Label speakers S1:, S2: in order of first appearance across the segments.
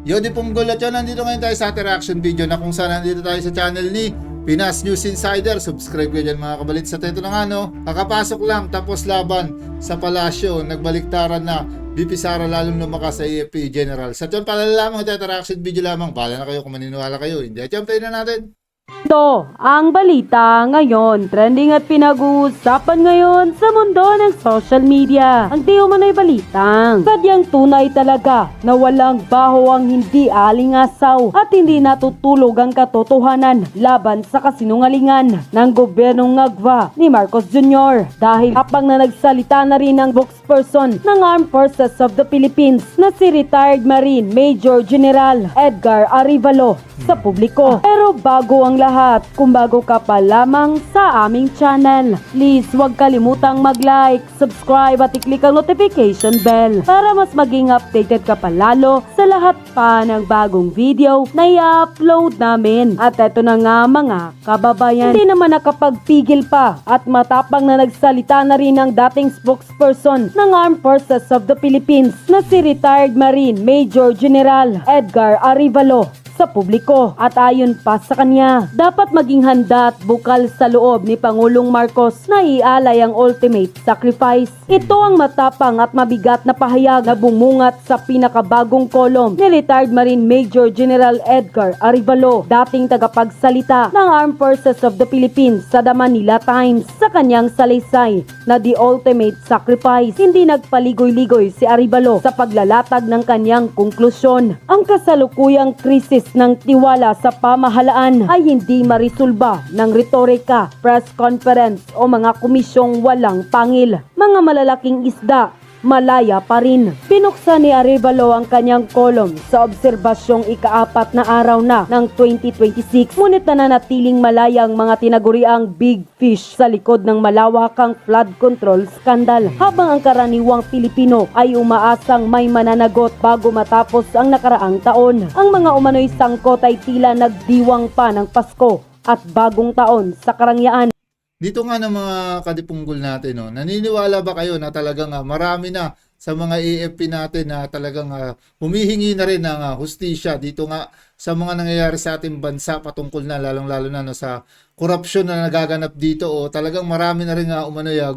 S1: Yo di punggol at yun, nandito ngayon tayo sa ating reaction video na kung saan nandito tayo sa channel ni Pinas News Insider. Subscribe kayo dyan mga kabalit. Sa teto na nga no, kakapasok lang tapos laban sa palasyo, nagbaliktaran na VP Sara lalong lumakas sa AFP General. Sa yun pala lamang ito reaction video lamang. Bahala na kayo kung maniniwala kayo. Hindi at yun, play na natin.
S2: Ito ang balita ngayon, trending at pinag-uusapan ngayon sa mundo ng social media. Ang di umano'y balitang sadyang tunay talaga na walang baho ang hindi alingasaw at hindi natutulog ang katotohanan laban sa kasinungalingan ng gobyernong ngagwa ni Marcos Jr. Dahil habang na nagsalita na rin ang spokesperson ng Armed Forces of the Philippines na si retired Marine Major General Edgar Arevalo sa publiko. Pero bago ang lahat, kung bago ka pa lamang sa aming channel, please huwag kalimutang mag-like, subscribe at i-click ang notification bell para mas maging updated ka pa lalo sa lahat pa ng bagong video na i-upload namin. At eto na nga mga kababayan, hindi naman nakapagpigil pa at matapang na nagsalita na rin ang dating spokesperson ng Armed Forces of the Philippines na si retired Marine Major General Edgar Arevalo sa publiko. At ayon pa sa kanya, dapat maging handa at bukal sa loob ni Pangulong Marcos na ialay ang ultimate sacrifice. Ito ang matapang at mabigat na pahayag na bumungat sa pinakabagong kolom ni retired Marine Major General Edgar Arevalo, dating tagapagsalita ng Armed Forces of the Philippines sa The Manila Times. Sa kanyang salaysay na The Ultimate Sacrifice, hindi nagpaligoy-ligoy si Arevalo sa paglalatag ng kanyang konklusyon. Ang kasalukuyang krisis ng tiwala sa pamahalaan ay hindi marisolba ng retorika, press conference o mga komisyong walang pangil. Mga malalaking isda, malaya pa rin. Binuksan ni Arevalo ang kanyang kolom sa obserbasyong ika-4 na araw na ng 2026. Ngunit nananatiling malaya ang mga tinaguriang big fish sa likod ng malawakang flood control scandal. Habang ang karaniwang Pilipino ay umaasang may mananagot bago matapos ang nakaraang taon. Ang mga umano'y sangkot ay tila nagdiwang pa ng Pasko at bagong taon sa karangyaan.
S1: Dito nga ng mga kadipunggol natin, no, naniniwala ba kayo na talagang marami na sa mga AFP natin na talagang humihingi na rin ng hustisya dito nga sa mga nangyayari sa ating bansa patungkol na lalong-lalo na no, sa korupsyon na nagaganap dito o talagang marami na rin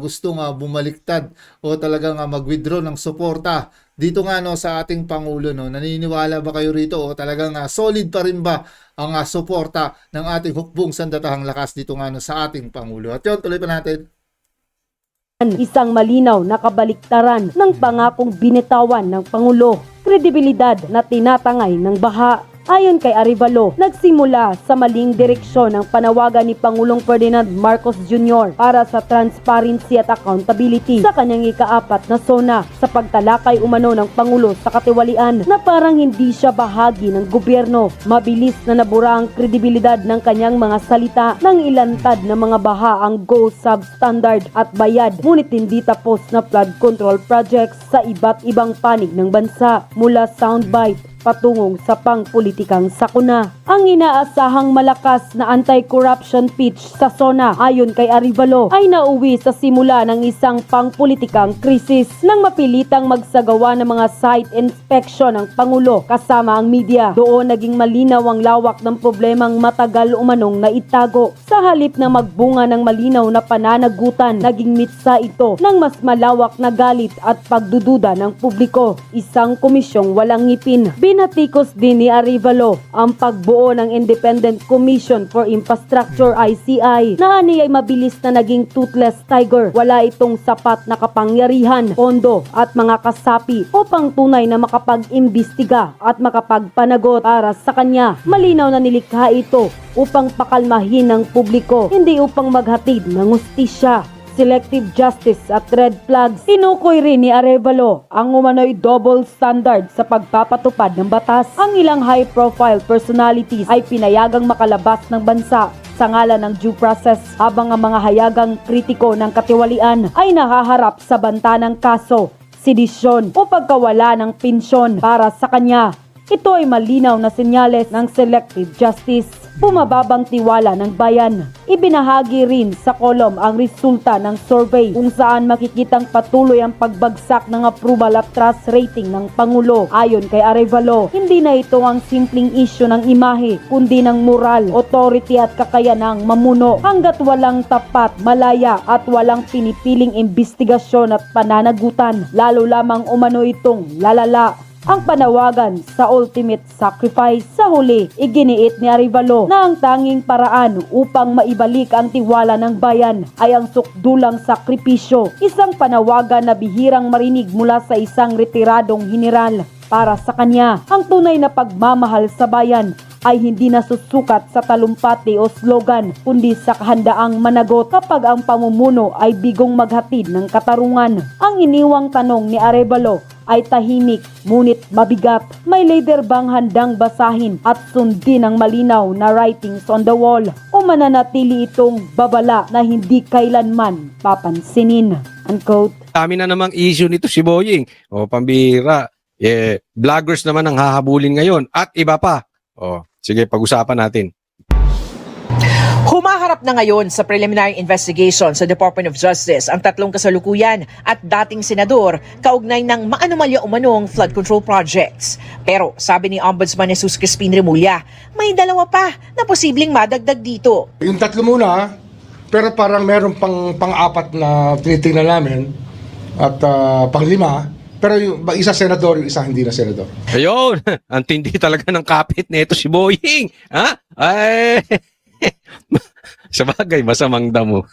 S1: gusto bumaliktad o talagang mag-withdraw ng suporta dito nga no sa ating Pangulo. No, naniniwala ba kayo rito o talagang solid pa rin ba ang suporta ng ating hukbong sandatahang lakas dito nga no sa ating Pangulo? At yun, tuloy pa natin.
S2: Isang malinaw na kabaliktaran ng pangakong binitawan ng Pangulo, kredibilidad na tinatangay ng baha. Ayon kay Arevalo, nagsimula sa maling direksyon ang panawagan ni Pangulong Ferdinand Marcos Jr. para sa transparency at accountability sa kanyang ika-4 na sona sa pagtalakay umano ng Pangulo sa katiwalian na parang hindi siya bahagi ng gobyerno. Mabilis na nabura ang kredibilidad ng kanyang mga salita nang ilantad ng mga baha ang GO substandard at bayad ngunit hindi tapos na flood control projects sa iba't ibang panig ng bansa, mula soundbite patungong sa pangpolitikang sakuna. Ang inaasahang malakas na anti-corruption pitch sa SONA ayon kay Arevalo ay nauwi sa simula ng isang pangpolitikang krisis nang mapilitang magsagawa ng mga site inspection ng Pangulo kasama ang media. Doon naging malinaw ang lawak ng problemang matagal umanong naitago. Sa halip na magbunga ng malinaw na pananagutan, naging mitsa ito ng mas malawak na galit at pagdududa ng publiko. Isang komisyong walang ngipin. Binatikos din ni Arevalo ang pagbuo ng Independent Commission for Infrastructure ICI na ani ay mabilis na naging toothless tiger. Wala itong sapat na kapangyarihan, pondo at mga kasapi upang tunay na makapag-imbestiga at makapagpanagot para sa kanya. Malinaw na nilikha ito upang pakalmahin ng publiko, hindi upang maghatid ng hustisya. Selective justice at red flags. Tinukoy rin ni Arevalo ang umano'y double standard sa pagpapatupad ng batas. Ang ilang high-profile personalities ay pinayagang makalabas ng bansa sa ngalan ng due process habang ang mga hayagang kritiko ng katiwalian ay nahaharap sa banta ng kaso, sedisyon o pagkawala ng pensyon para sa kanya. Ito ay malinaw na senyales ng selective justice. bumababang tiwala ng bayan. Ibinahagi rin sa kolom ang resulta ng survey kung saan makikitang patuloy ang pagbagsak ng approval at trust rating ng Pangulo. Ayon kay Arevalo, hindi na ito ang simpleng issue ng imahe, kundi ng moral, authority at kakayanang mamuno. Hanggat walang tapat, malaya at walang pinipiling imbestigasyon at pananagutan, lalo lamang umano itong lalala ang panawagan sa ultimate sacrifice. Sa huli, iginiit ni Arevalo na ang tanging paraan upang maibalik ang tiwala ng bayan ay ang sukdulang sakripisyo, isang panawagan na bihirang marinig mula sa isang retiradong general. Para sa kanya, ang tunay na pagmamahal sa bayan ay hindi nasusukat sa talumpati o slogan, kundi sa kahandaang managot kapag ang pamumuno ay bigong maghatid ng katarungan. Ang iniwang tanong ni Arevalo ay tahimik ngunit mabigat. May leader bang handang basahin at sundin ang malinaw na writings on the wall, o mananatili itong babala na hindi kailanman papansinin? Unquote.
S3: Dami na namang issue nito si Boying. O, pambira. Vloggers naman ang hahabulin ngayon. At iba pa. O, sige, pag-usapan natin.
S4: Humaharap na ngayon sa preliminary investigation sa Department of Justice ang tatlong kasalukuyan at dating senador kaugnay ng maanomalya umanong flood control projects. Pero sabi ni Ombudsman Jesus Crispin Remulla, may dalawa pa na posibleng madagdag dito.
S5: Yung tatlo muna, pero parang meron pang-apat na tinitingnan namin at pang-lima. Pero yung isa senador, yung isa hindi na senador.
S3: Ayun, ang tindi talaga ng kapit nito si Boying. Ha? Ay, sabagay, masamang damo.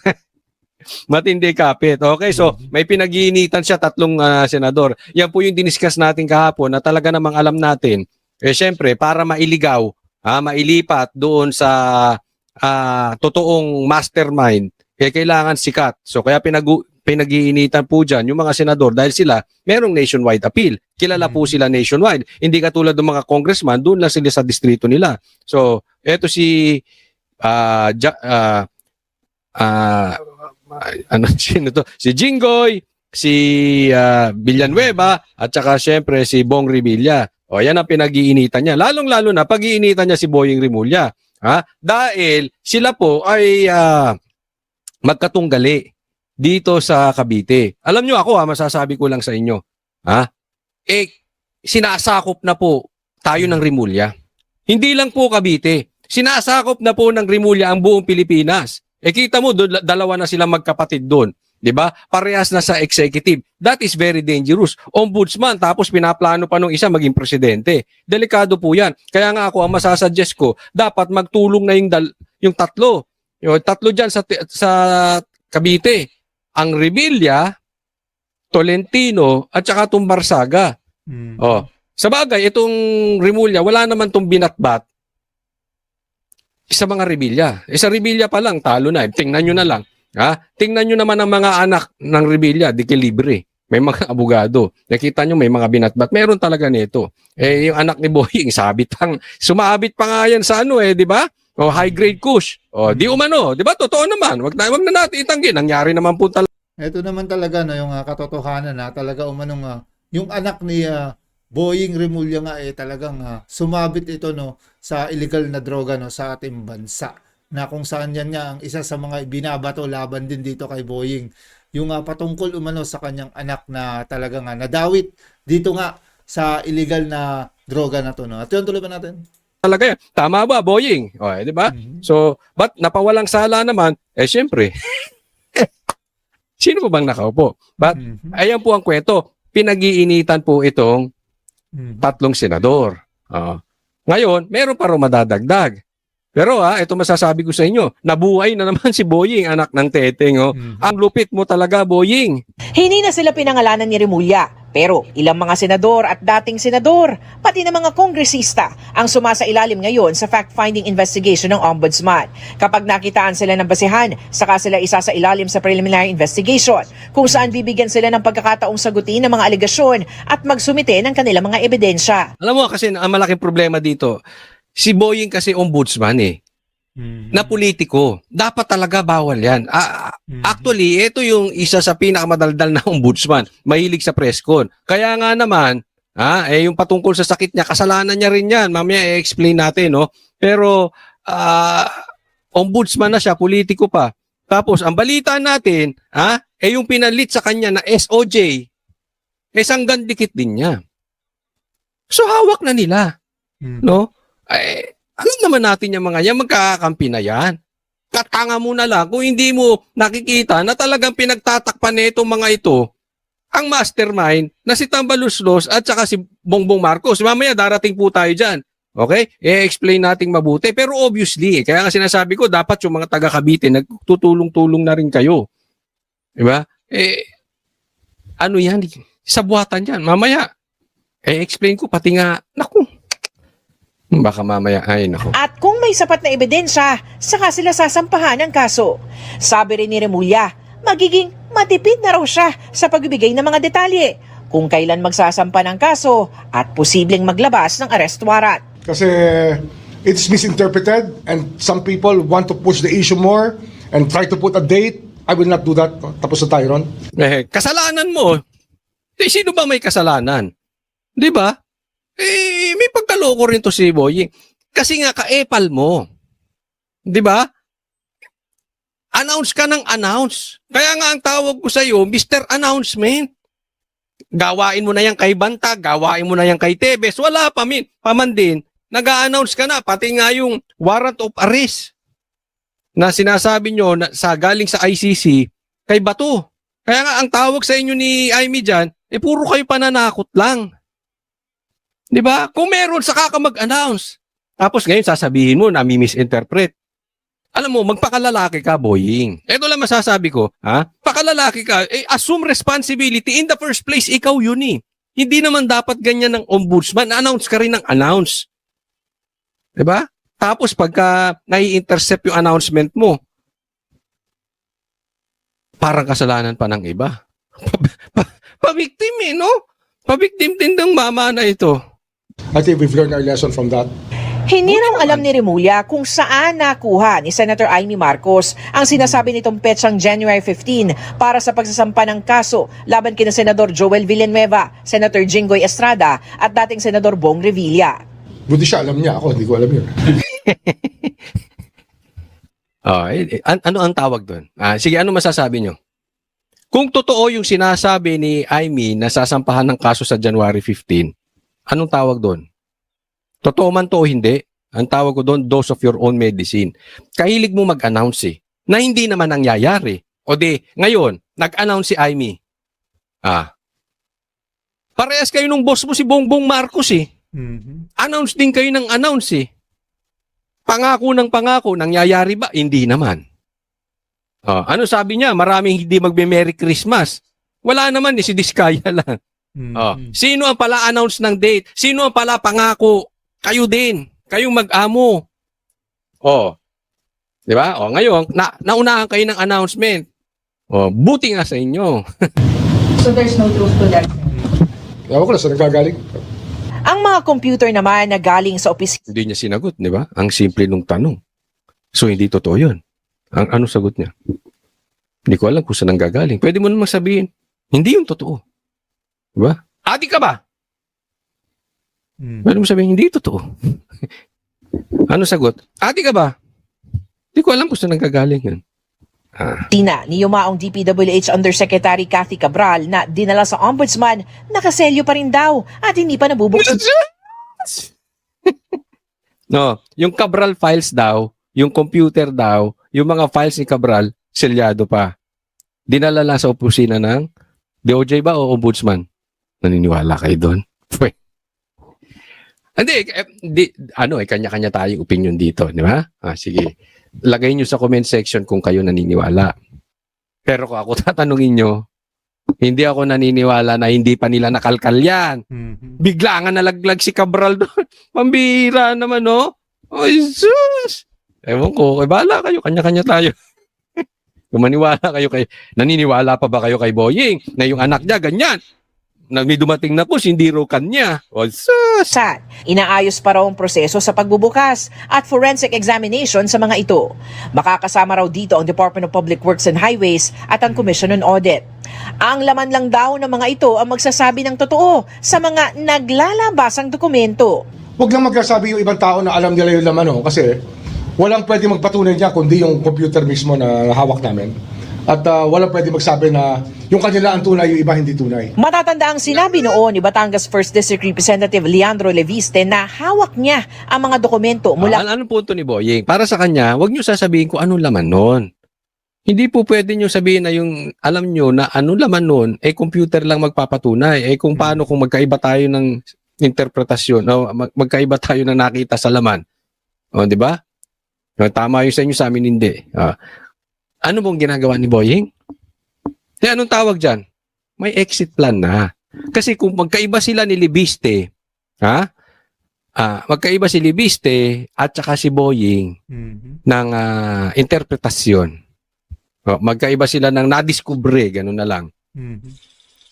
S3: Matindi kapit. Okay, so may pinag-iinitan siya tatlong senador. Yan po yung diniscuss natin kahapon na talaga namang alam natin. Syempre, para mailigaw, mailipat doon sa totoong mastermind, kailangan sikat. So kaya pinag-iinitan po dyan yung mga senador dahil sila merong nationwide appeal. Kilala po sila nationwide. Hindi katulad ng mga congressman, doon lang sila sa distrito nila. So, eto si sino to? Si Jinggoy, si Villanueva, at saka syempre si Bong Revilla. O, yan ang pinag-iinitan niya. Lalong-lalo na pag-iinitan niya si Boying Remulla. Dahil sila po ay magkatunggali dito sa Cavite. Alam nyo ako, masasabi ko lang sa inyo. Sinasakop na po tayo ng Remulla. Hindi lang po Cavite. Sinasakop na po ng Remulla ang buong Pilipinas. Kita mo, dalawa na sila magkapatid doon. 'Di ba? Parehas na sa executive. That is very dangerous. Ombudsman, tapos pinaplano pa nung isa maging presidente. Delikado po 'yan. Kaya nga ako ang masasuggest ko, dapat magtulong na yung tatlo. Yung tatlo diyan sa Cavite. Ang Revilla, Tolentino, at saka itong Barsaga. Sa bagay, itong Remulla, wala naman itong binatbat sa mga Revilla. Sa Revilla pa lang, talo na. Tingnan nyo na lang. Tingnan nyo naman ang mga anak ng Revilla, di libre. May mga abogado. Nakita nyo, may mga binatbat. Meron talaga nito. Yung anak ni Boying, sumabit pa nga yan sa di ba? High grade kush. Di umano, di ba? Totoo naman. Wag na natin itanggi. Nangyari naman po talaga.
S1: Ito naman talaga yung katotohanan na talaga umanong yung anak ni Boying Remulla nga talagang sumabit ito sa illegal na droga sa ating bansa, na kung saan yan nga ang isa sa mga binabato laban din dito kay Boying, yung patungkol umano sa kanyang anak na talagang nadawit dito nga sa illegal na droga na to. At yun, tuloy ba natin?
S3: Talaga yan. Tama ba, Boying? Di ba? So, but napawalang sala naman, syempre, sino po bang nakaupo? But, ayan po ang kwento. Pinag-iinitan po itong tatlong senador. Ngayon, meron pa rin madadagdag. Pero ito masasabi ko sa inyo, nabuhay na naman si Boying, anak ng Teteng. Ang lupit mo talaga, Boying.
S4: Hindi na sila pinangalanan ni Remulla, pero ilang mga senador at dating senador, pati na mga kongresista ang sumasailalim ngayon sa fact-finding investigation ng Ombudsman. Kapag nakitaan sila ng basehan, saka sila isa sa ilalim sa preliminary investigation, kung saan bibigyan sila ng pagkakataong sagutin ng mga alegasyon at magsumite ng kanilang mga ebidensya.
S3: Alam mo kasi ang malaking problema dito, si Boying kasi ombudsman na politiko. Dapat talaga bawal yan. Actually, ito yung isa sa pinakamadaldal na ombudsman. Mahilig sa press con. Kaya nga naman, yung patungkol sa sakit niya, kasalanan niya rin yan. Mamaya i-explain natin, no? Pero ombudsman na siya, politiko pa. Tapos, ang balita natin, yung pinalit sa kanya na SOJ, sanggan dikit din niya. So, hawak na nila. No? Alam naman natin yung mga yan, magkakakampi na yan. Katanga mo na lang kung hindi mo nakikita na talagang pinagtatakpan nitong mga ito ang mastermind na si Tambaluslos at saka si Bongbong Marcos. Mamaya darating po tayo dyan. Okay? I-explain nating mabuti. Pero obviously, kaya nga sinasabi ko, dapat yung mga taga Cavite, nagtutulong-tulong na rin kayo. Diba? Ano yan? Sabuatan yan. Mamaya, explain ko, pati nga, naku, baka mamaya, ay naku.
S4: At kung may sapat na ebidensya, saka sila sasampahan ng kaso. Sabi rin ni Remulla, magiging matipid na raw siya sa pagbibigay ng mga detalye kung kailan magsasampa ng kaso at posibleng maglabas ng arrest warrant.
S5: Kasi it's misinterpreted and some people want to push the issue more and try to put a date. I will not do that. Tapos na tayo ron.
S3: Kasalanan mo. Sino ba may kasalanan? Di ba? May pagkaloko rin to si Boying. Kasi nga, kaepal mo. Di ba? Announce ka ng announce. Kaya nga ang tawag ko sa iyo, Mr. Announcement. Gawain mo na yan kay Banta, gawain mo na yan kay Tebes. Wala pa man din. Nag-a-announce ka na, pati nga yung warrant of arrest na sinasabi nyo na galing sa ICC kay Bato. Kaya nga ang tawag sa inyo ni Aimee dyan, puro kayo pananakot lang. Di ba? Kung meron, saka ka mag-announce. Tapos ngayon sasabihin mo na misinterpret. Alam mo, magpakalalaki ka, Boying. Ito lang masasabi ko, pakalalaki ka, assume responsibility. In the first place, ikaw yun eh. Hindi naman dapat ganyan ng ombudsman. Announce ka rin ng announce. Di ba? Tapos pagka nai-intercept yung announcement mo, parang kasalanan pa ng iba. Pabiktim eh, no? Pabiktim din ng mama na ito.
S5: I think we've learned our lesson from that.
S4: Hindi raw alam ni Remulla kung saan nakuha ni Senator Aimee Marcos ang sinasabi nitong petsang January 15 para sa pagsasampa ng kaso laban kina Senador Joel Villanueva, Senator Jinggoy Estrada at dating Senador Bong Revilla.
S5: Buti siya, alam niya. Ako, hindi ko alam yun.
S3: Ano ang tawag doon? Sige, ano masasabi nyo? Kung totoo yung sinasabi ni Aimee na sasampahan ng kaso sa January 15, anong tawag doon? Totoo man to o hindi, ang tawag ko doon, dose of your own medicine. Kahilig mo mag-announce na hindi naman nangyayari. O di, ngayon, nag-announce si Aimee. Parehas kayo nung boss mo si Bongbong Marcos Announce din kayo ng announce Pangako ng pangako, nangyayari ba? Hindi naman. Ano sabi niya? Maraming hindi magbe-Merry Christmas. Wala naman, si Diskaya lang. Sino ang pala announce ng date? Sino ang pala pangako? Kayo din. Kayong mag-amo. Di ba? Ngayon, naunahan kayo ng announcement. Buti nga sa inyo.
S6: So there's no truth to that.
S5: Ewan ko na saan nagkagaling.
S4: Ang mga computer naman na galing sa opisina
S3: Hindi niya sinagot, di ba? Ang simple nung tanong. So, hindi totoo yun. Ano sagot niya? Hindi ko alam kung saan ang gagaling. Pwede mo naman sabihin, hindi yung totoo. Di ba? Adi ka ba? Pwede mo sabihin, hindi totoo. Ano sagot? Adi ka ba? Hindi ko alam kung saan ang gagaling yun.
S4: ni yumaong DPWH Undersecretary Cathy Cabral na dinala sa ombudsman, nakaselyo pa rin daw at hindi pa nabubuksan.
S3: No, yung Cabral files daw, yung computer daw, yung mga files ni Cabral, selyado pa. Dinala lang sa opisina ng DOJ ba o ombudsman? Naniniwala kayo doon? Hindi, kanya-kanya tayong opinion dito, di ba? Sige. Lagay nyo sa comment section kung kayo naniniwala. Pero kung ako tatanungin nyo, hindi ako naniniwala na hindi pa nila nakalkal yan. Bigla nga nalaglag si Cabral doon. Pambihira naman, no? Ay, sus! Ewan ko, bahala kayo, kanya-kanya tayo. Kung maniwala kayo naniniwala pa ba kayo kay Boying na yung anak niya ganyan? Na may dumating na po, hindi raw kanya. O, sus!
S4: Inaayos pa raw ang proseso sa pagbubukas at forensic examination sa mga ito. Makakasama raw dito ang Department of Public Works and Highways at ang Commission on Audit. Ang laman lang daw ng mga ito ang magsasabi ng totoo sa mga naglalabasang dokumento.
S5: Huwag lang magkasabi yung ibang tao na alam nila yung laman, kasi walang pwede magpatunay niya kundi yung computer mismo na hawak namin. At walang pwede magsabi na yung kanila ang tunay, yung iba hindi tunay.
S4: Matatanda ang sinabi noon ni Batangas 1st District Representative Leandro Leviste na hawak niya ang mga dokumento mula
S3: Anong punto ni Boying? Para sa kanya, huwag niyo sasabihin kung anong laman nun. Hindi po pwede niyo sabihin na yung alam niyo na anong laman nun, computer lang magpapatunay. Kung paano kung magkaiba tayo ng interpretasyon, o magkaiba tayo ng nakita sa laman. O, di ba? Tama yun sa inyo, sa amin hindi. Ano bang ginagawa ni Boying? Anong tawag dyan? May exit plan na. Kasi kung magkaiba sila ni Libiste, magkaiba si Libiste at saka si Boying ng interpretasyon. Magkaiba sila ng nadiskubre, gano'n na lang.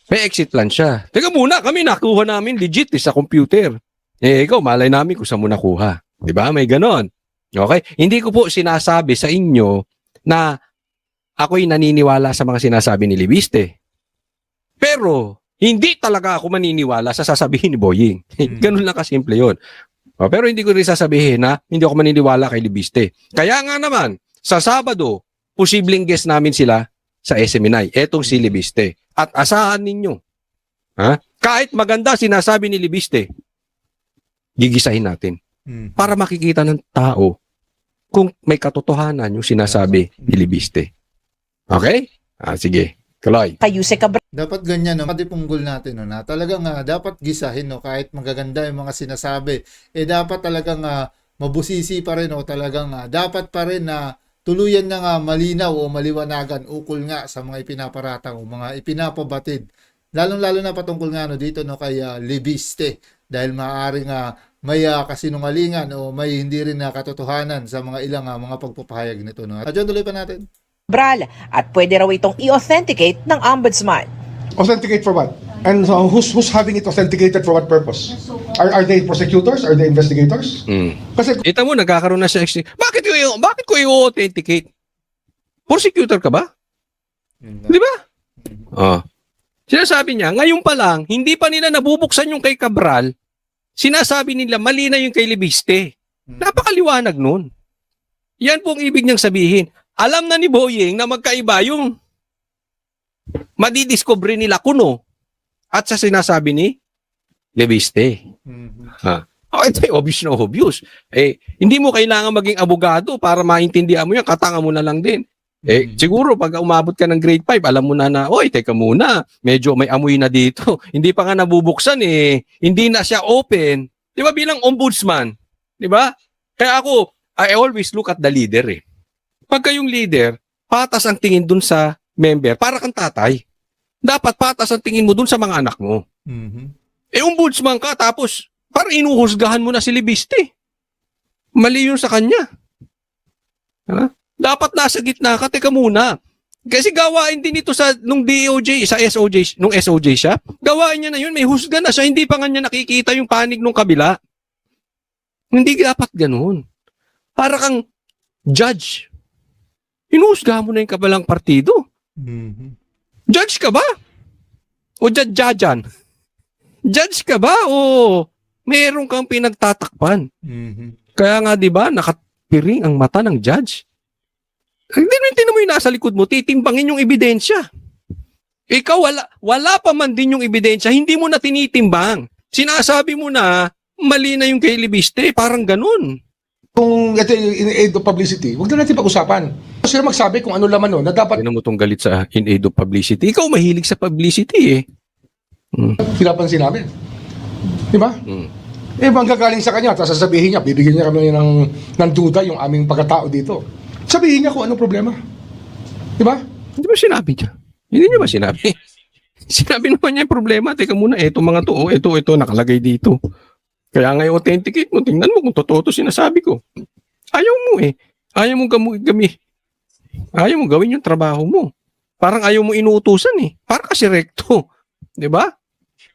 S3: May exit plan siya. Teka muna, kami nakuha namin legit sa computer. Ikaw, malay namin kung saan mo nakuha. Diba? May ganon. Okay? Hindi ko po sinasabi sa inyo na ako'y naniniwala sa mga sinasabi ni Libiste. Pero, hindi talaga ako maniniwala sa sasabihin ni Boying. Ganon lang kasimple yun. Pero hindi ko rin sasabihin na hindi ako maniniwala kay Libiste. Kaya nga naman, sa Sabado, posibleng guest namin sila sa SMNI. Etong si Libiste. At asahan ninyo. Kahit maganda sinasabi ni Libiste, gigisahin natin. Para makikita ng tao kung may katotohanan yung sinasabi ni Libiste. Okay? Sige. Kaloy.
S4: kay Yuse Cabral.
S1: Dapat ganyan, no? Katipunggol natin, no? Na talagang dapat gisahin, no? Kahit magaganda yung mga sinasabi, dapat talagang mabusisi pa rin, o talagang dapat pa rin na tuluyan na nga malinaw o maliwanagan ukol nga sa mga ipinaparatang o mga ipinapabatid. Lalong-lalo na patungkol nga dito kay Libiste, dahil maaaring may kasinungalingan o may hindi rin katotohanan sa mga ilang mga pagpapahayag nito. No? At yun, tuloy pa natin.
S4: At pwede raw itong i-authenticate ng Ombudsman.
S5: Authenticate for what? And who's having it authenticated for what purpose? Are they prosecutors? Are they investigators? Kasi
S3: Ita mo, nagkakaroon na siya. Bakit ko i-authenticate? Prosecutor ka ba? Di ba? Sinasabi niya, ngayon pa lang, hindi pa nila nabubuksan yung kay Cabral, sinasabi nila, mali na yung kay Libiste. Napakaliwanag nun. Yan po ang ibig niyang sabihin. Alam na ni Boying na magkaiba yung madidiscover nila kuno at sa sinasabi ni Libiste. Ito ay obvious na obvious. Hindi mo kailangan maging abogado para maintindihan mo yan. Katanga mo na lang din. Siguro pag umabot ka ng grade 5, alam mo na, oy, teka muna, medyo may amoy na dito. Hindi pa nga nabubuksan Hindi na siya open. Di ba bilang ombudsman? Di ba? Kaya ako, I always look at the leader Pagka yung leader, patas ang tingin dun sa member, para kang tatay. Dapat patas ang tingin mo dun sa mga anak mo. Ombudsman ka, tapos parang inuhusgahan mo na si Libiste. Mali yun sa kanya. Dapat nasa gitna ka, teka muna. Kasi gawain din ito sa nung DOJ, sa SOJ, nung SOJ siya. Gawain niya na yun, may husga na siya, hindi pa nga niya nakikita yung panig nung kabila. Hindi dapat ganoon. Para kang judge. Inuhusgahan mo na yung kabilang partido. Judge ka ba? O judge-judgean? Judge ka ba o meron kang pinagtatakpan? Kaya nga 'di ba, nakapiring ang mata ng judge. Hindi mo yung nasa likod mo, titimbangin yung ebidensya. Ikaw wala pa man din yung ebidensya, hindi mo na tinitimbang. Sinasabi mo na mali na yung kay Libiste, parang ganun.
S5: kung ito in aid of publicity, huwag na natin pag-usapan. Sila magsabi kung ano laman nun na dapat
S3: Ano mo tong galit sa in aid of publicity? Ikaw mahilig sa publicity
S5: pinapansin namin. Di ba? Manggagaling sa kanya, tapos sasabihin niya, bibigyan niya kami ng duda yung aming pagkatao dito. Sabihin niya kung ano problema. Di ba?
S3: Hindi ba sinabi niya? Hindi niya ba sinabi? Sinabi naman niya yung problema. Teka muna, eto mga to, ito, nakalagay dito. Kaya nga authenticate mo, tingnan mo kung totoo to sinasabi ko. Ayaw mo Ayaw mo ayaw mo gawin yung trabaho mo. Parang ayaw mo inuutusan Parang kasi rekto. Di ba?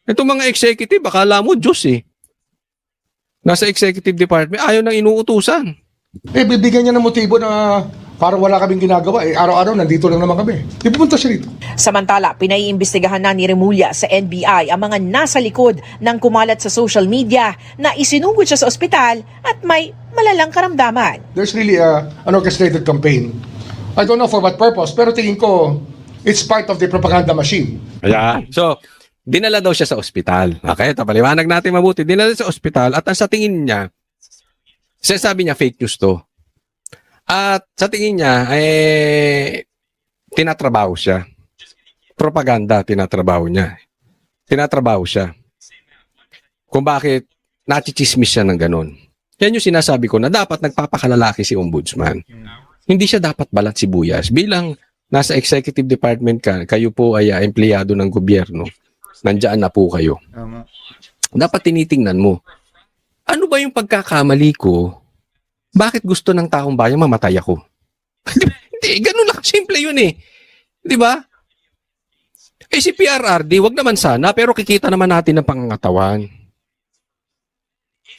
S3: Ito mga executive, akala mo Diyos Nasa executive department, ayaw nang inuutusan.
S5: Bibigyan niya ng motibo na Para wala kaming ginagawa. Araw-araw nandito lang naman kami. Di pumunta siya rito.
S4: Samantala, pinaiimbestigahan na ni Remulla sa NBI ang mga nasa likod ng kumalat sa social media na isinugod siya sa ospital at may malalang karamdaman.
S5: There's really an orchestrated campaign. I don't know for what purpose, pero tingin ko, it's part of the propaganda machine.
S3: Ayan. So, dinala daw siya sa ospital. Okay, ito paliwanag natin mabuti. Dinala sa ospital at ang sa tingin niya, sinasabi niya fake news to. At sa tingin niya, tinatrabaho siya. Propaganda, tinatrabaho niya. Tinatrabaho siya. Kung bakit nachichismis siya ng ganon. Yan yung sinasabi ko na dapat nagpapakalalaki si Ombudsman. Hindi siya dapat balat sibuyas. Bilang nasa executive department ka, kayo po ay empleyado ng gobyerno. Nandiyan na po kayo.
S1: Tama.
S3: Dapat tinitingnan mo. Ano ba yung pagkakamali ko? Bakit gusto ng taong bayan mamatay ako? Hindi, ganun lang. Simple yun eh. Di ba? Si PRRD, wag naman sana, pero kikita naman natin ng pangangatawan.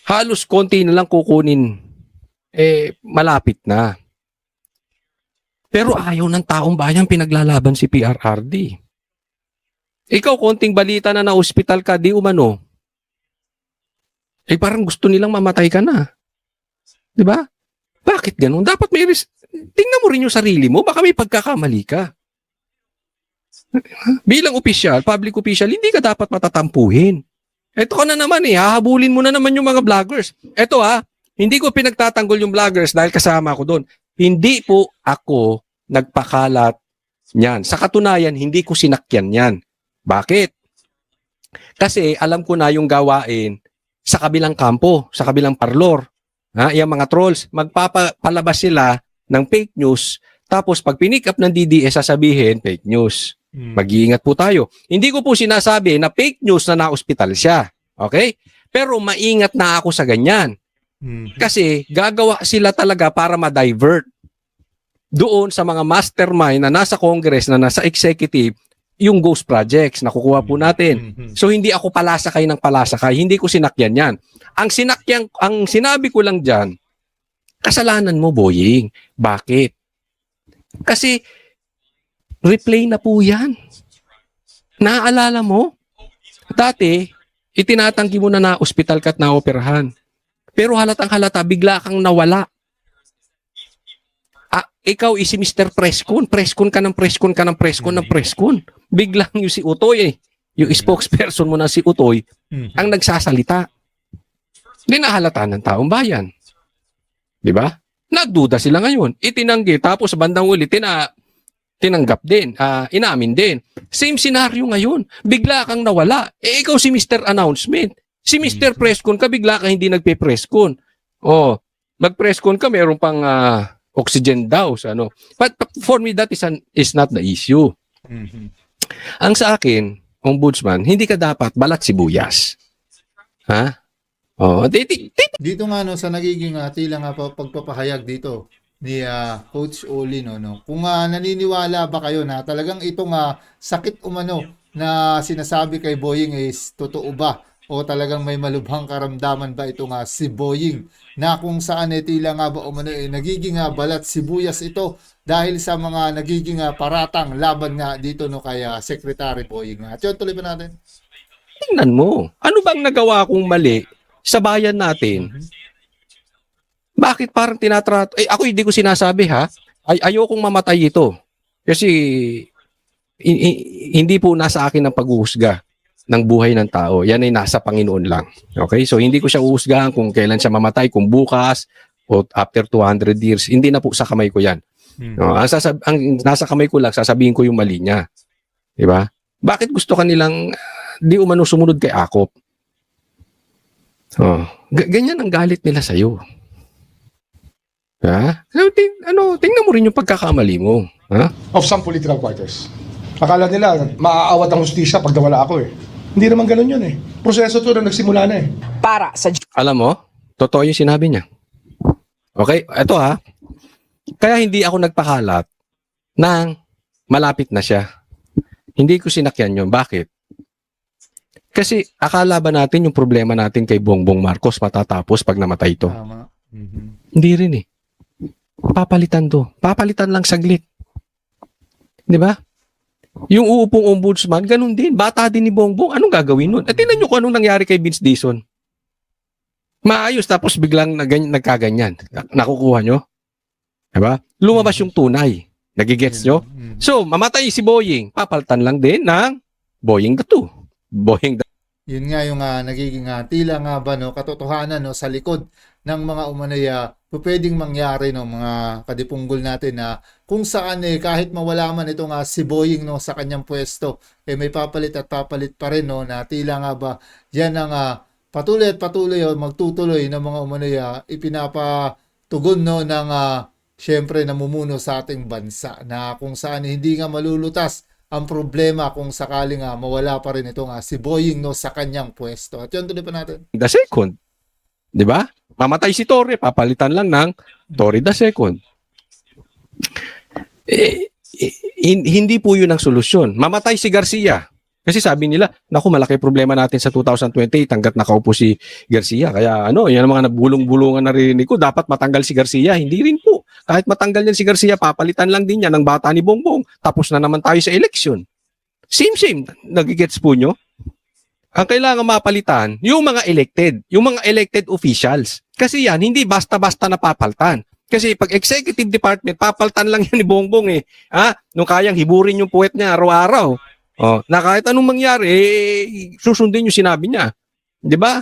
S3: Halos konti na lang kukunin. Malapit na. Pero ayaw ng taong bayan pinaglalaban si PRRD. Ikaw, konting balita na na-hospital ka, di umano. Parang gusto nilang mamatay ka na. Di ba? Bakit ganun? Dapat tingnan mo rin yung sarili mo. Baka may pagkakamali ka. Bilang opisyal, public official, hindi ka dapat matatampuhin. Ito ka na naman hahabulin mo na naman yung mga vloggers. Ito hindi ko pinagtatanggol yung vloggers dahil kasama ko doon. Hindi po ako nagpakalat niyan. Sa katunayan, hindi ko sinakyan yan. Bakit? Kasi alam ko na yung gawain sa kabilang kampo, sa kabilang parlor. Yung mga trolls, magpapalabas sila ng fake news, tapos pag pinick up ng DDS, sasabihin, fake news. Mag-iingat po tayo. Hindi ko po sinasabi na fake news na na-hospital siya. Okay? Pero maingat na ako sa ganyan. Kasi gagawa sila talaga para ma-divert doon sa mga mastermind na nasa Congress, na nasa executive, yung ghost projects na kukuha po natin. So hindi ako palasakay ng palasakay, hindi ko sinakyan yan. Ang sinabi ko lang dyan, kasalanan mo, Boying. Bakit? Kasi replay na po yan. Naaalala mo? Dati, itinatanggi mo na ospital ka at naoperahan. Pero halatang halata, bigla kang nawala. Ikaw si Mr. Preskon. Preskon ka ng preskon ka ng preskon ng preskon. Biglang yung si Utoy yung spokesperson mo na si Utoy, ang nagsasalita. Hindi nahalata ng taong bayan. Di ba? Nagduda sila ngayon. Itinanggi. Tapos bandang uli, tinanggap din. Inamin din. Same scenario ngayon. Bigla kang nawala. Ikaw si Mr. Announcement. Si Mr. Preskon ka, bigla ka hindi nagpe-preskon. Mag-preskon ka, meron pang oxygen daw. But for me, that is not the issue. Ang sa akin, Ombudsman, hindi ka dapat balat sibuyas.
S1: Dito nga sa nagiging tila nga pagpapahayag dito ni Coach Oli kung naniniwala ba kayo na talagang itong sakit umano na sinasabi kay Boying is totoo ba o talagang may malubhang karamdaman ba ito si Boying na kung saan tila nga ba umano nagiging balat sibuyas ito dahil sa mga nagiging paratang laban nga dito kay Secretary Boying. At yun, tuloy pa natin.
S3: Tingnan mo. Ano bang nagawa kong mali sa bayan natin? Bakit parang tinatrato? Ako hindi ko sinasabi ayokong mamatay ito. Kasi hindi po nasa akin ang paghuhusga ng buhay ng tao. Yan ay nasa Panginoon lang. Okay? So hindi ko siya uhusgahan kung kailan siya mamatay, kung bukas o after 200 years. Hindi na po sa kamay ko yan. Ang nasa kamay ko lang, sasabihin ko yung mali niya. Diba? Bakit gusto kanilang di umano sumunod kay Akop? Ganyan ang galit nila sa'yo. So, tingnan mo rin yung pagkakamali mo.
S5: Of some political fighters. Akala nila, maaawat ang hustisya pag nawala ako Hindi naman ganun yun Proseso to na nagsimula na
S4: Para sa
S3: Alam mo, totoo yung sinabi niya. Okay? Ito Kaya hindi ako nagpakalat nang malapit na siya. Hindi ko sinakyan yun. Bakit? Kasi akala ba natin yung problema natin kay Bongbong Marcos matatapos pag namatay ito?
S1: Tama.
S3: Hindi rin papalitan to. Papalitan lang saglit. 'Di ba? Yung uupong ombudsman, ganun din. Bata din ni Bongbong. Anong gagawin nun? At tingnan nyo kung anong nangyari kay Vince Dizon. Maayos tapos biglang nagkaganyan. Nakukuha nyo? Diba? Lumabas yung tunay. Nagigets nyo? So, mamatay si Boying. Papalitan lang din ng Boying the 2. Boying the
S1: Yun nga yung nagiging tila nga ba no katotohanan no sa likod ng mga umanay pwedeng mangyari no mga kadipunggol natin na kung saan kahit mawala man itong si Boying no sa kanyang pwesto may papalit at papalit pa rin no na tila nga ba yan ang patuloy at patuloy magtutuloy ng mga umanay ipinapatugon no ng syempre namumuno sa ating bansa na kung saan hindi nga malulutas ang problema kung sakaling mawala pa rin itong si Boying no sa kanyang pwesto. At yun, tuloy pa natin.
S3: second. Di ba? Mamatay si Torre, papalitan lang ng Torre the second. Hindi po yun ang solusyon. Mamatay si Garcia. Kasi sabi nila, naku, malaki problema natin sa 2028 hanggat nakaupo si Garcia. Kaya yan ang mga nabulong-bulungan na rinig ko. Dapat matanggal si Garcia. Hindi rin po. Kahit matanggal yan si Garcia, papalitan lang din yan ng bata ni Bongbong. Tapos na naman tayo sa eleksyon. Same. Nagigets po nyo? Ang kailangan mapalitan, yung mga elected officials. Kasi yan, hindi basta-basta napapalitan. Kasi pag executive department, papalitan lang yan ni Bongbong nung kayang hiburin yung puwet niya araw-araw. Na kahit anong mangyari, susundin yung sinabi niya. 'Di ba?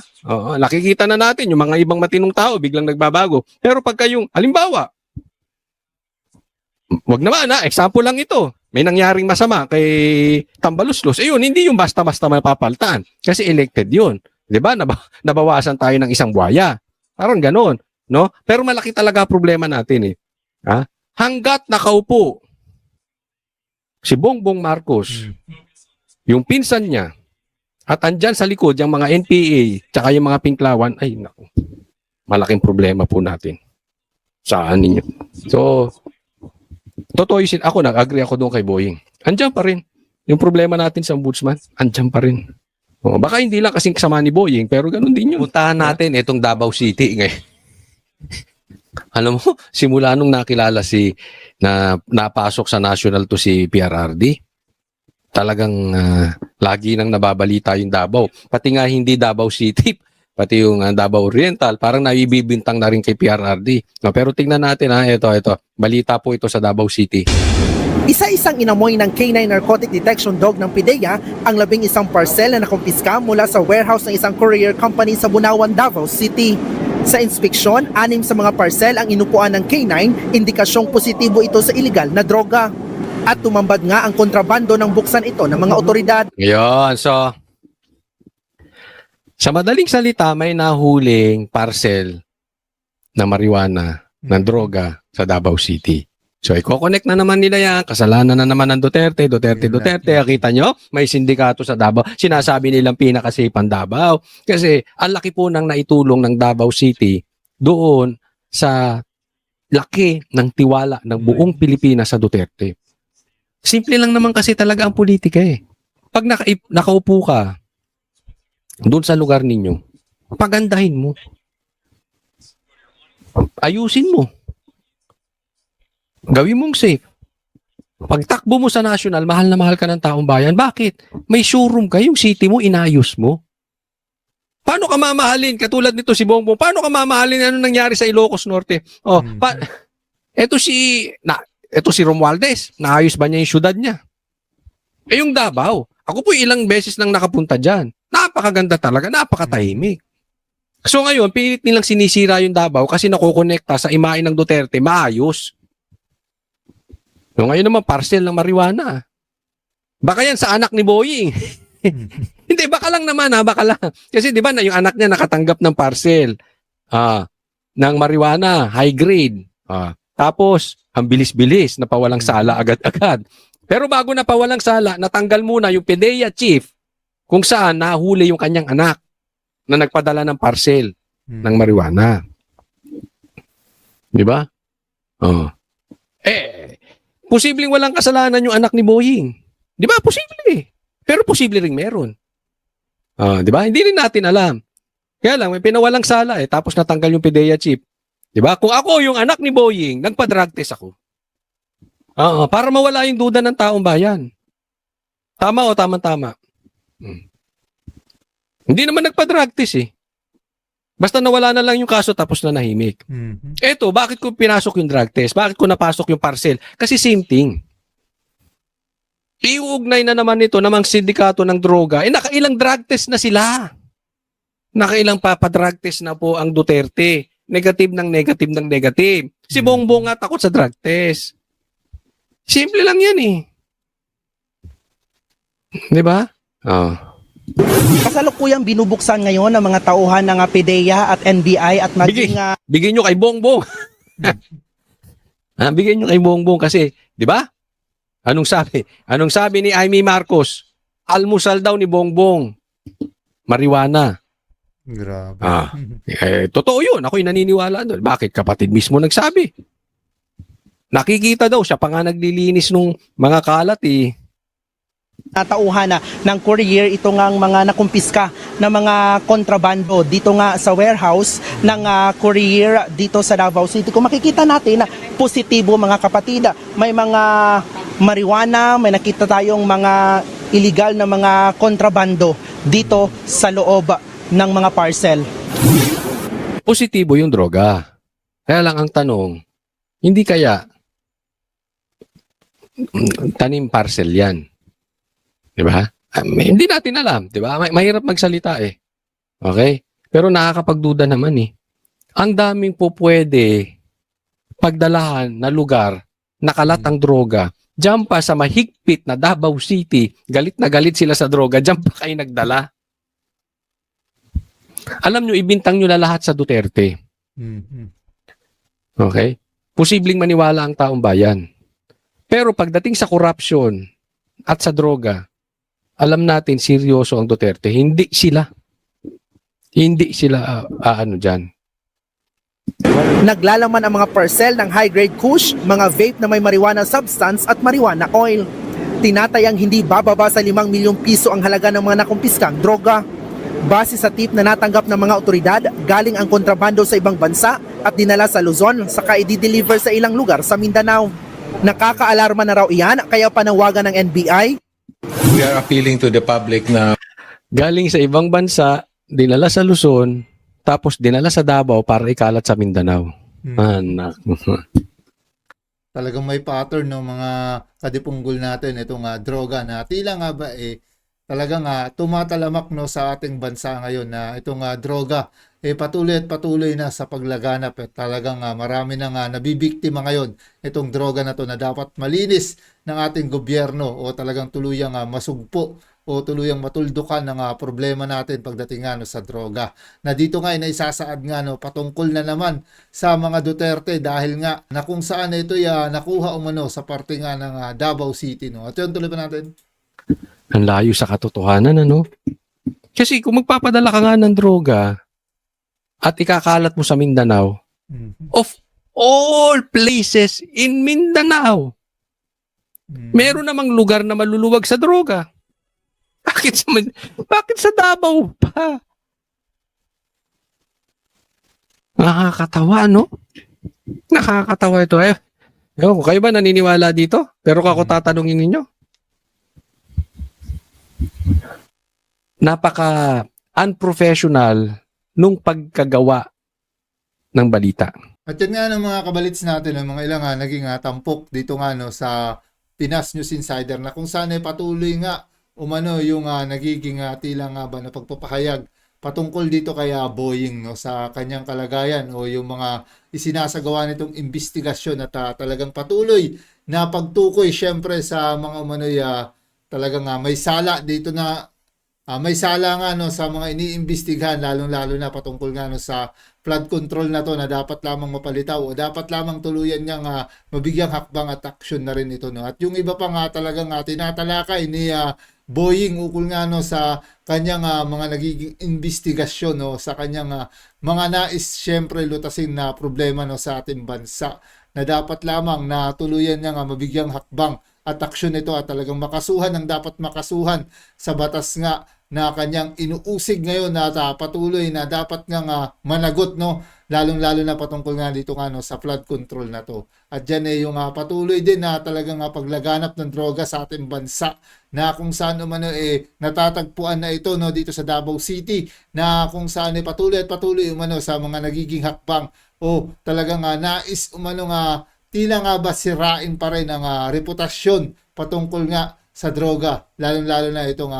S3: Nakikita na natin yung mga ibang matinong tao biglang nagbabago. Pero pagka yung halimbawa, wag naman example lang ito. May nangyaring masama kay Tambaluslos. Ayun, hindi yung basta-basta mapapalitan kasi elected 'yun. 'Di ba? Nabawasan tayo ng isang buwaya. Parang ganoon, no? Pero malaki talaga problema natin Hanggat nakaupo si Bongbong Marcos, yung pinsan niya, at andyan sa likod yung mga NPA, tsaka yung mga pinklawan, ay naku, malaking problema po natin. Saan ninyo? So, totoo yun, nag-agree ako doon kay Boying. Andyan pa rin. Yung problema natin sa ombudsman, andyan pa rin. Baka hindi lang kasing kasama ni Boying, pero ganun din yun. Puntahan natin itong Davao City ngayon. Alam mo, simula nung nakilala na napasok sa national to si PRRD, talagang lagi nang nababalita yung Davao. Pati nga hindi Davao City, pati yung Davao Oriental, parang naibibintang na rin kay PRRD. Pero tingnan natin ito. Balita po ito sa Davao City.
S7: Isa-isang inamoy ng K9 Narcotic Detection Dog ng PIDEA ang 11 parcel na nakumpiska mula sa warehouse ng isang courier company sa Bunawan, Davao City. Sa inspeksyon, 6 sa mga parcel ang inupuan ng K9, indikasyong positibo ito sa illegal na droga. At tumambad nga ang kontrabando ng buksan ito ng mga otoridad.
S3: Ngayon, so, sa madaling salita, may nahuling parcel na marijuana, ng droga sa Davao City. So, i-connect na naman nila yan. Kasalanan na naman ng Duterte. Kita nyo? May sindikato sa Davao. Sinasabi nilang pinakasipan Davao. Kasi, ang laki po ng naitulong ng Davao City doon sa laki ng tiwala ng buong Pilipinas sa Duterte. Simple lang naman kasi talaga ang politika Pag nakaupo ka doon sa lugar ninyo, pagandahin mo. Ayusin mo. Gawin mong safe. Pagtakbo mo sa national, mahal na mahal ka ng taong bayan. Bakit? May showroom ka, yung city mo, inayos mo. Paano ka mamahalin? Katulad nito si Bongbong, paano ka mamahalin? Ano nangyari sa Ilocos Norte? Ito si Romualdez, naayos ba niya yung syudad niya? Yung Davao, ako po ilang beses nang nakapunta dyan. Napakaganda talaga, napakatahimik. So ngayon, pilit nilang sinisira yung Davao kasi nakokonekta sa imain ng Duterte, maayos. So ngayon naman, parcel ng marijuana. Baka yan sa anak ni Boying. Hindi, baka lang naman baka lang. Kasi di ba yung anak niya nakatanggap ng parcel ng marijuana, high grade. Tapos, ang bilis-bilis, napawalang sala agad-agad. Pero bago napawalang sala, natanggal muna yung PIDEA chief kung saan nahuli yung kanyang anak na nagpadala ng parcel ng marijuana. Di ba? Posibleng walang kasalanan yung anak ni Boying. Di ba? Posible Pero posible ring meron. Di ba? Hindi rin natin alam. Kaya lang, may pinawalang sala tapos natanggal yung PIDEA chief. 'Di ba? Kung ako yung anak ni Boying, nagpa-drug test ako. Oo, para mawala yung duda ng taong bayan. Tama o tama-tama? Hindi naman nagpa-drug test eh. Basta nawala na lang yung kaso tapos na nahimik. Eto, bakit ko pinasok yung drug test? Bakit ko napasok yung parcel? Kasi same thing. Iuugnay na naman ito namang sindikato ng droga. Nakailang drug test na sila. Nakailang papadrug test na po ang Duterte. Negative ng negative ng negative. Si Bongbong nga takot sa drug test. Simple lang yan eh. Di ba? Oh.
S7: Kasalukuyang binubuksan ngayon ng mga tauhan ng PIDEA at NBI at maging
S3: Bigyan nyo kay Bongbong. Bigyan nyo kay Bongbong kasi, di ba? Anong sabi? Anong sabi ni Amy Marcos? Almusal daw ni Bongbong. Marijuana.
S1: Grabe.
S3: Totoo yun. Ako'y naniniwala doon. Bakit? Kapatid mismo nagsabi. Nakikita daw. Siya pa nga naglilinis nung mga kalat eh.
S7: tauhan ng courier ito ngang mga nakumpiska na mga kontrabando dito nga sa warehouse ng courier dito sa Davao City. Kung makikita natin na positibo mga kapatid, may mga marijuana, may nakita tayong mga illegal na mga kontrabando dito sa loob ng mga parcel.
S3: Positibo yung droga. Kaya lang ang tanong, hindi kaya tanim parcel yan? Di ba? Hindi natin alam, di ba? Mahirap magsalita eh. Okay? Pero nakakapagduda naman eh. Ang daming po pwede pagdalahan na lugar, nakalat ang droga. Diyan pa sa mahigpit na Davao City, galit na galit sila sa droga, diyan pa kayo nagdala. Alam nyo, ibintang nyo na lahat sa Duterte. Okay? Posibleng maniwala ang taong bayan. Pero pagdating sa corruption at sa droga, alam natin seryoso ang Duterte. Hindi sila ano dyan.
S7: Naglalaman ang mga parcel ng high-grade kush, mga vape na may marijuana substance at marijuana oil. Tinatayang hindi bababa sa 5 milyong piso ang halaga ng mga nakumpiskang droga. Base sa tip na natanggap ng mga otoridad, galing ang kontrabando sa ibang bansa at dinala sa Luzon saka i-deliver sa ilang lugar sa Mindanao. Nakakaalarma na raw iyan kaya panawagan ng NBI.
S8: We are appealing to the public na
S3: Galing sa ibang bansa, dinala sa Luzon, tapos dinala sa Davao para ikalat sa Mindanao. Anak.
S1: Talagang may pattern ng mga kadipunggol natin itong droga na tila nga ba talagang tumatalamak no sa ating bansa ngayon na itong droga patuloy at patuloy na sa paglaganap at talagang marami na nabibiktima ngayon itong droga na to na dapat malinis ng ating gobyerno o talagang tuluyang masugpo o tuluyang matuldukan ng problema natin pagdating sa droga. Na dito nga naisasaad nga patungkol na naman sa mga Duterte dahil nga na kung saan ito nakuha umano sa parte nga ng Davao City. No? At yun, tuloy pa natin.
S3: Ang layo sa katotohanan, ano? Kasi kung magpapadala ka nga ng droga at ikakalat mo sa Mindanao, of all places in Mindanao, meron namang lugar na maluluwag sa droga. Bakit sa Davao pa? Nakakatawa, no? Nakakatawa ito. Ewan ko, kayo ba naniniwala dito? Pero ako tatanungin ninyo. Napaka unprofessional nung pagkagawa ng balita.
S1: At yan nga ng mga kabalits natin, ng mga ilang naging tampok dito nga sa Pinas News Insider na kung saan patuloy nga umano yung nagiging tila nga ba na pagpapahayag patungkol dito kay Boying sa kanyang kalagayan o yung mga isinasagawa nitong investigasyon at talagang patuloy na pagtukoy syempre sa mga umano'y talagang may sala dito na may sala nga sa mga iniimbestigahan lalong-lalo na patungkol nga sa flood control na to na dapat lamang mapalitaw o dapat lamang tuluyan niyang mabigyang hakbang at aksyon na rin ito. No? At yung iba pa nga talagang tinatalakay ni Boying ukol nga sa kanyang mga nagiging investigasyon sa kanyang mga nais syempre lutasin na problema sa ating bansa na dapat lamang na tuluyan niya mabigyang hakbang at aksyon ito at talagang makasuhan ang dapat makasuhan sa batas nga na kanyang inuusig ngayon na patuloy na dapat nga managot lalong-lalo na patungkol nga dito nga no, sa flood control na to. At dyan yung patuloy din na talagang paglaganap ng droga sa ating bansa na kung saan umano natatagpuan na ito no dito sa Davao City na kung saan patuloy at patuloy umano sa mga nagiging hakbang o talagang nais umano nga tila nga ba sirain pa rin ang reputasyon patungkol nga sa droga, lalong-lalo na itong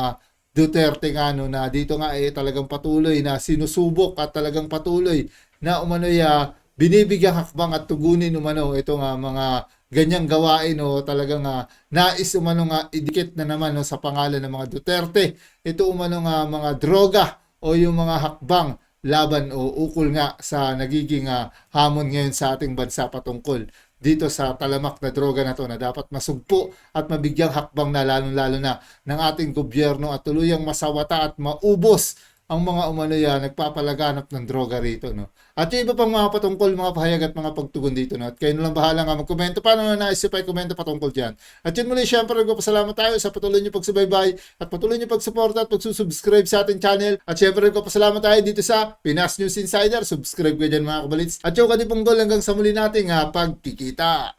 S1: Duterte nga no, na dito nga talagang patuloy na sinusubok at talagang patuloy na umano binibigyang hakbang at tugunin umano itong mga ganyang gawain o talagang nais umano nga idikit na naman no, sa pangalan ng mga Duterte ito umano nga mga droga o yung mga hakbang laban o ukol nga sa nagiging hamon ngayon sa ating bansa patungkol dito sa talamak na droga na to na dapat masugpo at mabigyang hakbang na lalong-lalo na ng ating gobyerno at tuluyang masawata at maubos ang mga nagpapalaganap ng droga rito. No? At yung iba pang mga patungkol, mga pahayag at mga pagtugon dito. No? At kayo na lang bahala nga magkomento. Paano na naisip ay komento patungkol dyan. At yun muli, syempre, nagpapasalamat tayo sa patuloy niyo pagsubaybay at patuloy niyo pagsuporta at pagsusubscribe sa ating channel. At syempre, nagpapasalamat tayo dito sa Pinas News Insider. Subscribe kayo dyan mga kabalits. At yung Kadipunggol hanggang sa muli nating pagkikita.